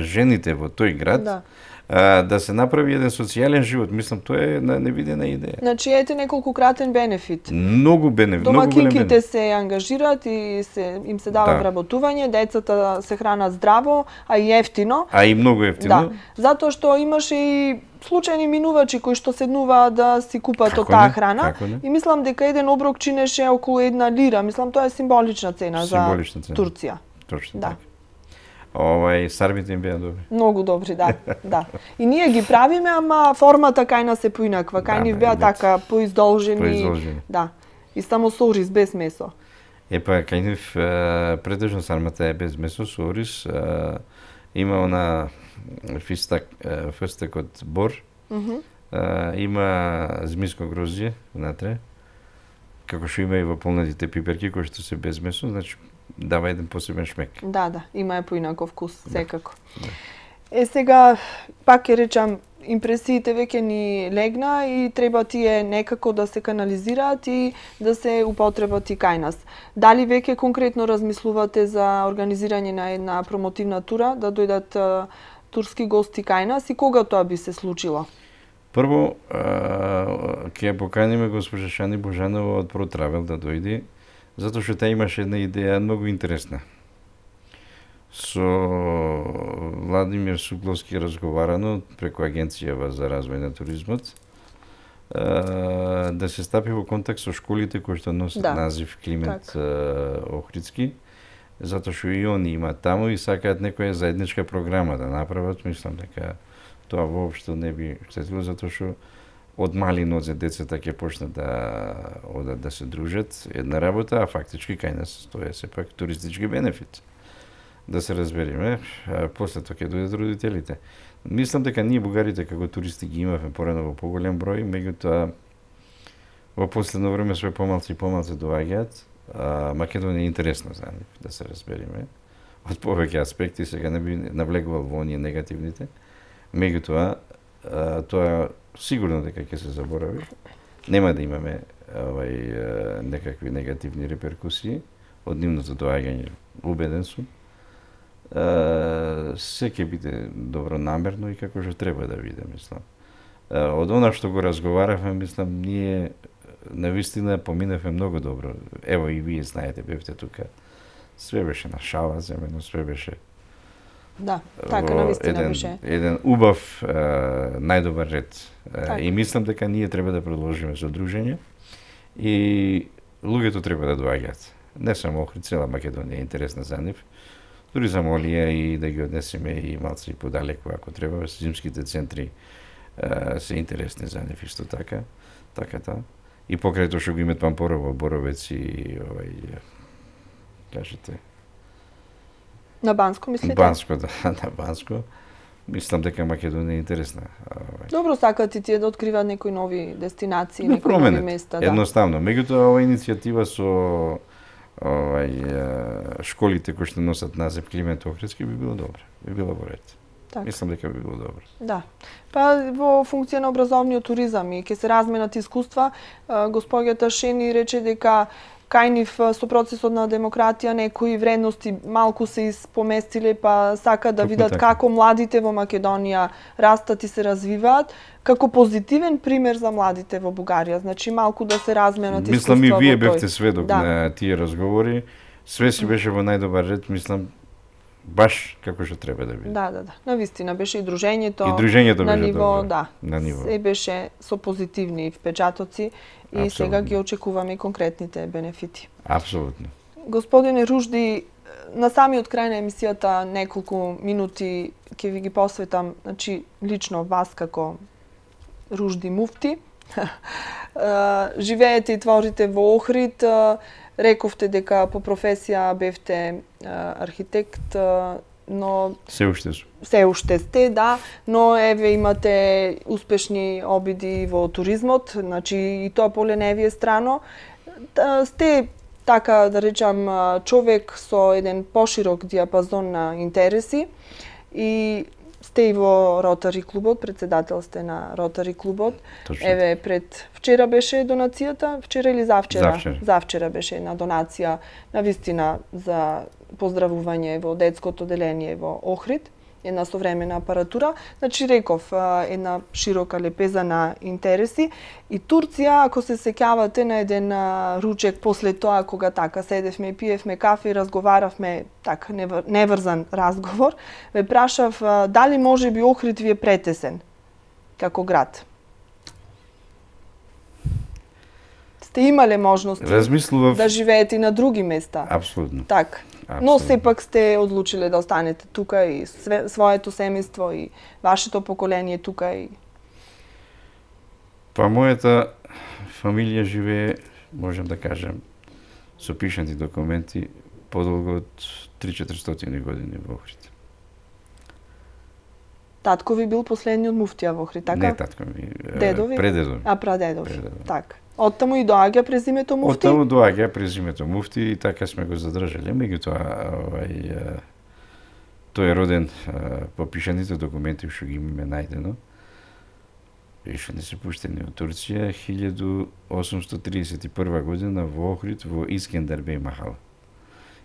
жените во тој град, да се направи еден социјален живот. Мислам, тоа е невидена идеја. Значи, ете неколку кратен бенефит. Многу бенефит. Домакинките се ангажираат и им се дава вработување, децата се хранат здраво, а и ефтино. А и многу ефтино. Да, затоа што имаше и случајни минувачи кои што седнуваа да си купат од таа храна. И мислам дека еден оброк чинеше околу 1 лира. Мислам, тоа е символична цена за Турција. Точно да. така. Сармите им беа добри. Многу добри, да. Да. И ние ги правиме, ама формата кај нас е поинаква. Кај нив беа така поиздолжени. Да. И само со ориз без месо. Епа, кај нив претежно сармата е без месо, со ориз. Има она фестак од бор. Има змиско грозје внатре. Како што има и во полнатите пиперки кои што се без месо, значи дава еден посебен шмек. Да, има е поинаков вкус, секако. Да. Сега, пак ќе речам, импресиите веќе ни легна и треба тие некако да се канализираат и да се употребат и кај нас. Дали веќе конкретно размислувате за организирање на една промотивна тура, да дојдат турски гости кај нас и кога тоа би се случило? Прво, ќе поканиме госпожа Шани Божанова од ProTravel да дојде, затоа што таа имаше една идеја многу интересна. Со Владимир Сугловски разговарано преку Агенцијава за развој на туризмот, да се стапи во контакт со школите кои што носат назив Климент Охридски, затоа што и они имаат таму и сакаат некоја заедничка програма да направат. Мислам дека тоа воопшто не би штетило, затоа што од мали нозе децата ќе почнат да одат да се дружат една работа, а фактички кај нас тоа е сепак туристички бенефит. да се разбериме, после тоа ќе дојдат родителите. Мислам дека ние бугарите како туристи ги имавме порано во поголем број, меѓутоа во последно време све помалку и помалку доаѓаат. Македонија е интересно за нив, да се разбериме. Од повеќе аспекти, сега не би навлегувал во оние негативните. Меѓутоа, тоа сигурно дека ќе се заборави. Нема да имаме некакви негативни реперкусии од нивното доаѓање, убеден сум. Се ќе биде добронамерно и како што треба да биде, мислам. Од она што го разговаравме, мислам, ние навистина поминавме многу добро. Ево и вие знаете, бевте тука. Све беше на шала, земено, све беше Да, така навистина беше. Еден убав, најдобар ред. И мислам дека ние треба да продолжиме со дружење и луѓето треба да доаѓаат. Не само Охрид, цела Македонија е интересна за нив. Дури за Молија и да ги однесеме и малце и подалеку ако треба. Зимските центри се интересни за нив исто така. И покрај тоа што го имат Пампорово, Боровец и кажете на Банско, мислите? Банско, да, на Банско. Мислам дека Македонија е интересна. Добро, сакат и тие да откриваат некои нови дестинации, некои нови места. Едноставно. Меѓутоа, ова иницијатива со школите кои што носат назив Климент Охридски би било добро. Би било во ред. Так. Мислам дека би било добро. Да. Па во функција на образовниот туризам и ќе се разменат искуства, госпоѓата Шени рече дека кај нив со процесот на демократија некои вредности малку се испоместиле, па сака да видат како младите во Македонија растат и се развиваат, како позитивен пример за младите во Бугарија. Значи малку да се разменат искуства. Мислам и вие бевте сведок на тие разговори. Све си беше во најдобар ред, мислам, баш како што треба да биде. Да. Навистина беше и дружењето. И дружењето на беше ниво, добро. На ниво. Се беше со позитивни впечатоци и сега ги очекуваме и конкретните бенефити. Апсолутно. Господине Ружди, на самиот крај на емисијата неколку минути ќе ви ги посветам, значи лично вас како Ружди Муфти. Живеете и творите во Охрид. Рековте дека по професија бевте архитект, но се уште сте, да, но еве имате успешни обиди во туризмот, значи и тоа поленевие страно. Сте така да речам човек со еден поширок диапазон на интереси и сте и во Ротари клубот, председател сте на Ротари клубот. Точно. Еве пред вчера беше донацијата, вчера или завчера? Завчера беше една донација навистина за поздравување во детското одделение во Охрид, една современа апаратура. Значи реков, една широка лепеза на интереси и Турција, ако се сеќавате на еден ручек после тоа кога така седевме и пиевме кафе и разговаравме, така неврзан разговор, ве прашав дали може би Охрид ви е претесен како град. Сте имале можност да живеете и на други места. Апсолутно. Так. Но сепак сте одлучиле да останете тука и своето семејство и вашето поколение тука и Па мојата фамилија живее, можем да кажем, со пишани документи подолго од 3-400 години во Охрид. Татко ви бил последниот муфтија во Охрид, така? Не татко ми, дедови? Предедови. Прадедови. Така. Оттаму и доаѓа презимето муфти? Оттаму доаѓа презимето муфти и така сме го задржале. Меѓутоа, тој е роден по пишаните документи што ги имаме најдено и што не се пуштени од Турција 1831 година во Охрид во Искендербеј махала.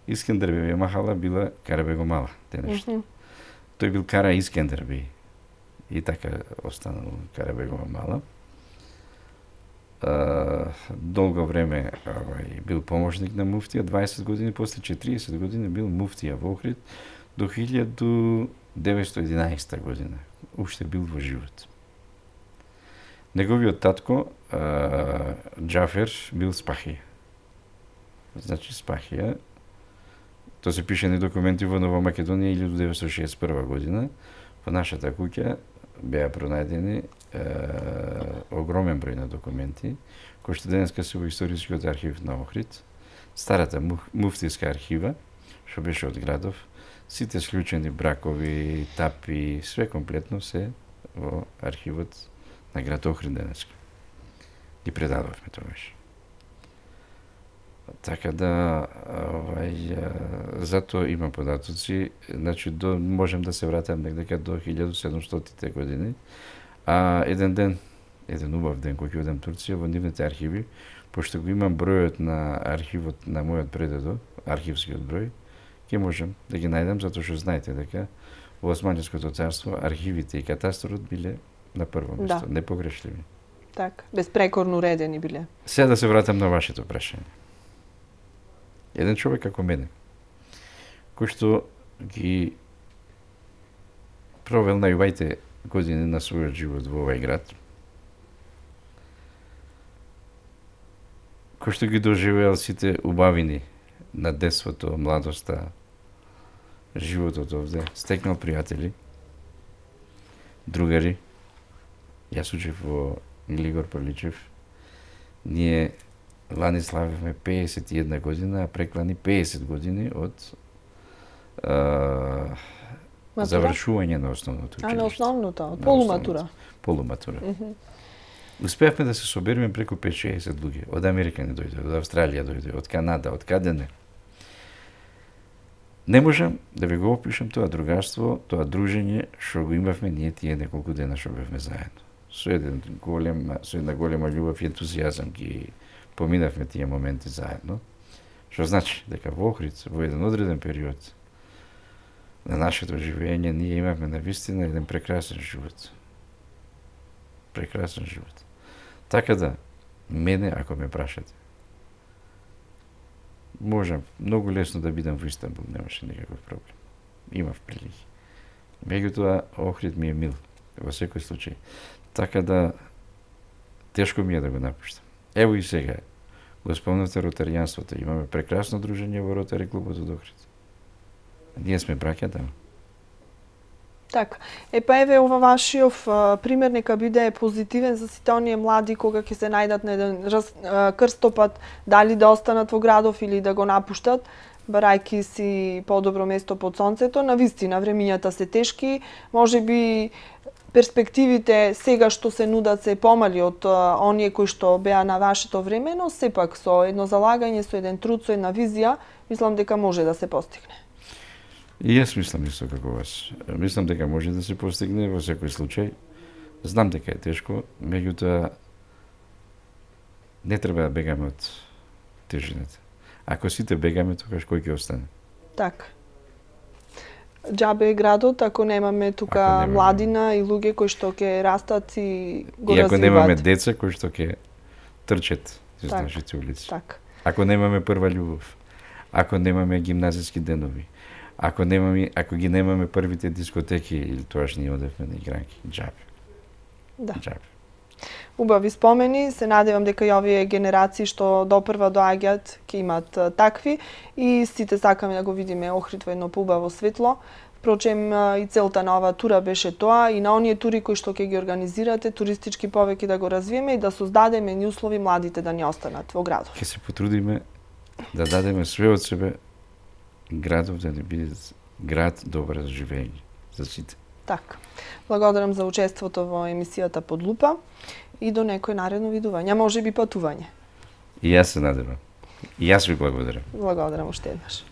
Искендербеј махала била Карабегомала денешна. Тој бил Кара Искендербеј и така останал Карабегомала. Долго време бил помошник на муфтија, 20 години, после 40 години бил муфтија во Охрид до 1911 година. Уште бил во живот. Неговиот татко, Џафер, бил спахија. Значи спахија. Тоа се пишени документи во Нова Македонија 1961 година. Во нашата куќа беа пронајдени огромен број на документи, кои што денеска се во историскиот архив на Охрид. Старата муфтиска архива, што беше од градов, Сите склучени бракови, тапи, све комплетно се во архивот на град Охрид денеска. Ги предадовме тогаш. Така да, затоа има податоци, значи можем да се вратам некаде до 1700-те години, а еден убав ден кој ќе одам Турција во нивните архиви, пошто го имам бројот на архивот на мојот предедо, архивскиот број, ќе можам да ги најдам, затоа што знаете дека во Османското царство архивите и катастрот биле на прво место, непогрешливи. Так, безпрекорно уредени биле. Сега да се вратам на вашето прашање. Еден човек како мене, кој што ги провел најубавите години на својот живот во овај град, кој што ги доживеал сите убавини на детството, младоста, животот овде, стекнал пријатели, другари. Јас учев во Илигор Прличев. Ние лани славивме 51 година, а преклани 50 години од завршување на основното училиште. На основното, од полуматура. Полуматура. Успеавме да се собериме преку 5-60 луѓе. Од Америка не дојде, од Австралија дојде, од Канада, од каде не. Не можам да ви го опишам тоа другарство, тоа дружење што го имавме ние тие неколку дена што бевме заедно. Со една голема љубов и ентузијазам ги поминавме тие моменти заедно, што значи дека во Охрид, во еден одреден период на нашето живење, ние имавме навистина еден прекрасен живот. Прекрасен живот. Така да, мене, ако ме прашате, можам многу лесно да бидам во Истанбул, немаше никаков проблем. Имав прилики. Меѓутоа, Охрид ми е мил, во секој случај. Така да, тешко ми е да го напуштам. Ево и сега, го спомнавте ротаријанството. Имаме прекрасно дружење во Ротари клубот од Охрид. Ние сме браќа таму. Така. Па еве ова вашиов пример нека биде позитивен за сите оние млади кога ќе се најдат на еден крстопат, дали да останат во градов или да го напуштат, барајки си подобро место под сонцето. Навистина, времињата се тешки, можеби перспективите сега што се нудат се помали од оние кои што беа на вашето време, но сепак со едно залагање, со еден труд, со една визија, мислам дека може да се постигне. И јас мислам исто како вас. Мислам дека може да се постигне во секој случај. Знам дека е тешко, меѓутоа не треба да бегаме од тежината. Ако сите бегаме, тогаш кој ќе остане? Така. Џабе е градот, ако немаме тука младина и луѓе кои што ќе растат и го развиваат. И ако немаме деца кои што ќе трчат из нашите улици. Так. Ако немаме прва љубов, ако немаме гимназиски денови, ако ги немаме првите дискотеки, или тоаш ние одевме на игранки, џабе. Да. Џабе. Убави спомени, се надевам дека и овие генерации што допрва доаѓаат ќе имат такви и сите сакаме да го видиме Охрид во едно поубаво светло. Впрочем, и целта на оваа тура беше тоа и на оние тури кои што ќе ги организирате, туристички повеќе да го развиеме и да создадеме ни услови младите да ни останат во градов. Ќе се потрудиме да дадеме све од себе градов да не биде град добро за живење за сите. Така. Благодарам за учеството во емисијата Под лупа и до некој наредно видување, можеби патување. И јас се надевам. И јас ви благодарам. Благодарам уште еднаш.